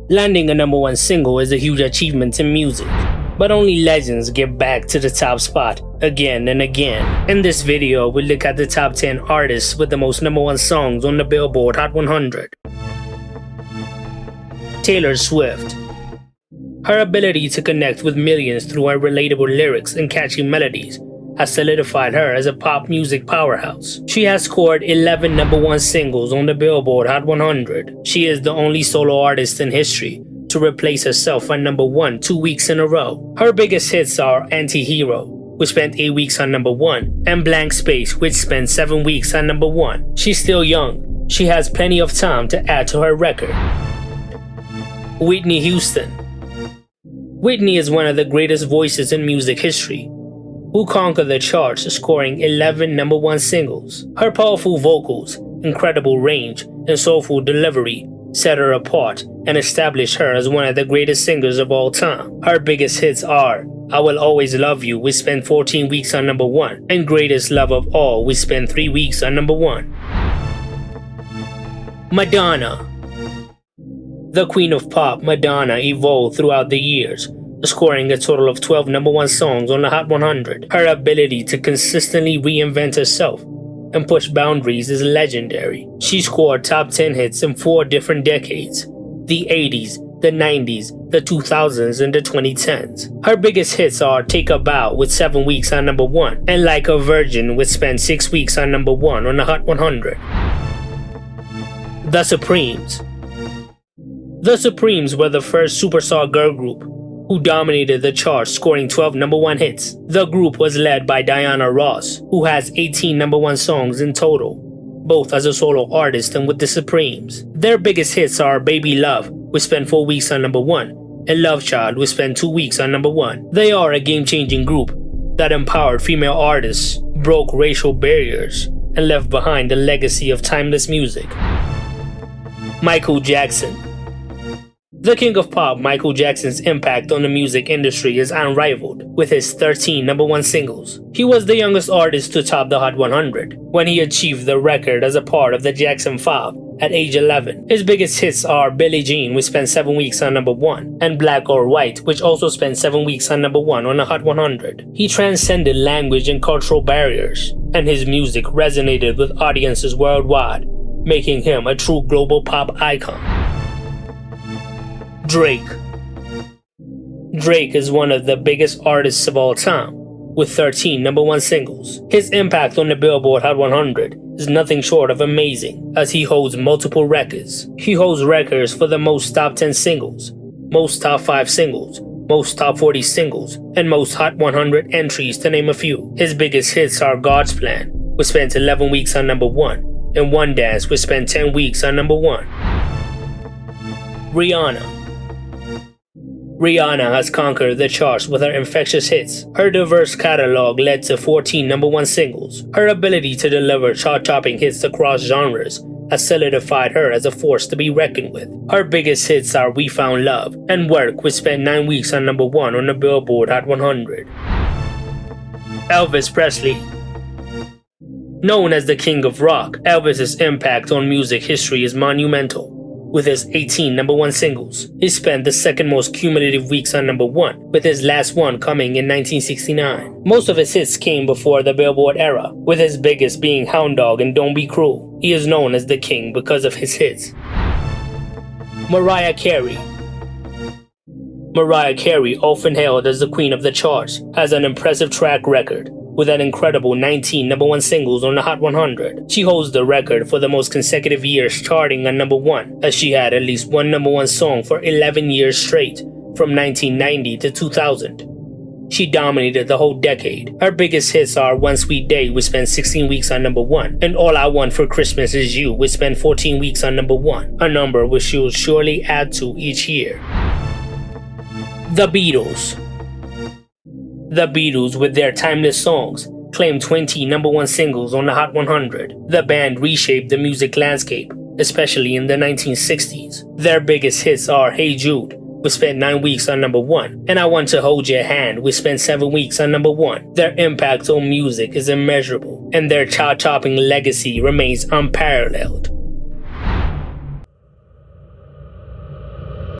Landing a #1 single is a huge achievement in music, but only legends get back to the top spot again and again. In this video, we look at the top 10 artists with the most #1 songs on the Billboard Hot 100. Taylor Swift. Her ability to connect with millions through her relatable lyrics and catchy melodies has solidified her as a pop music powerhouse. She has scored 11 #1 singles on the Billboard Hot 100. She is the only solo artist in history to replace herself at #1 2 weeks in a row. Her biggest hits are Anti-Hero, which spent 8 weeks on #1, and Blank Space, which spent 7 weeks on #1. She's still young. She has plenty of time to add to her record. Whitney Houston. Whitney is one of the greatest voices in music history, who conquered the charts, scoring 11 #1 singles. Her powerful vocals, incredible range, and soulful delivery set her apart and established her as one of the greatest singers of all time. Her biggest hits are I Will Always Love You, which spent 14 weeks on #1, and Greatest Love of All, which spent 3 weeks on #1. Madonna. The Queen of Pop, Madonna, evolved throughout the years, scoring a total of 12 #1 songs on the Hot 100. Her ability to consistently reinvent herself and push boundaries is legendary. She scored top 10 hits in 4 different decades: the 80s, the 90s, the 2000s, and the 2010s. Her biggest hits are Take a Bow, with 7 weeks on #1, and Like a Virgin, which spent 6 weeks on #1 on the Hot 100. The Supremes. The Supremes were the first superstar girl group who dominated the charts, scoring 12 #1 hits. The group was led by Diana Ross, who has 18 #1 songs in total, both as a solo artist and with the Supremes. Their biggest hits are Baby Love, which spent 4 weeks on #1, and Love Child, which spent 2 weeks on #1. They are a game-changing group that empowered female artists, broke racial barriers, and left behind a legacy of timeless music. Michael Jackson. The King of Pop, Michael Jackson's impact on the music industry is unrivaled, with his 13 #1 singles. He was the youngest artist to top the Hot 100 when he achieved the record as a part of the Jackson 5 at age 11. His biggest hits are Billie Jean, which spent 7 weeks on #1, and Black or White, which also spent 7 weeks on #1 on the Hot 100. He transcended language and cultural barriers, and his music resonated with audiences worldwide, making him a true global pop icon. Drake. Drake is one of the biggest artists of all time, with 13 #1 singles. His impact on the Billboard Hot 100 is nothing short of amazing, as he holds multiple records. He holds records for the most top 10 singles, most top 5 singles, most top 40 singles, and most Hot 100 entries, to name a few. His biggest hits are God's Plan, which spent 11 weeks on #1, and One Dance, which spent 10 weeks on #1. Rihanna. Rihanna has conquered the charts with her infectious hits. Her diverse catalog led to 14 #1 singles. Her ability to deliver chart-topping hits across genres has solidified her as a force to be reckoned with. Her biggest hits are We Found Love and Work, which spent 9 weeks on #1 on the Billboard Hot 100. Elvis Presley. Known as the King of Rock, Elvis's impact on music history is monumental. With his 18 #1 singles, he spent the second most cumulative weeks on #1, with his last one coming in 1969. Most of his hits came before the Billboard era, with his biggest being Hound Dog and Don't Be Cruel. He is known as the King because of his hits. Mariah Carey. Mariah Carey, often hailed as the Queen of the Charts, has an impressive track record, with an incredible 19 #1 singles on the Hot 100. She holds the record for the most consecutive years charting on #1, as she had at least one #1 song for 11 years straight, from 1990 to 2000. She dominated the whole decade. Her biggest hits are One Sweet Day, which spent 16 weeks on #1, and All I Want for Christmas Is You, which spent 14 weeks on #1, a number which she will surely add to each year. The Beatles. The Beatles, with their timeless songs, claimed 20 #1 singles on the Hot 100. The band reshaped the music landscape, especially in the 1960s. Their biggest hits are Hey Jude, which spent 9 weeks on #1, and I Want to Hold Your Hand, which spent 7 weeks on #1. Their impact on music is immeasurable, and their chart-topping legacy remains unparalleled.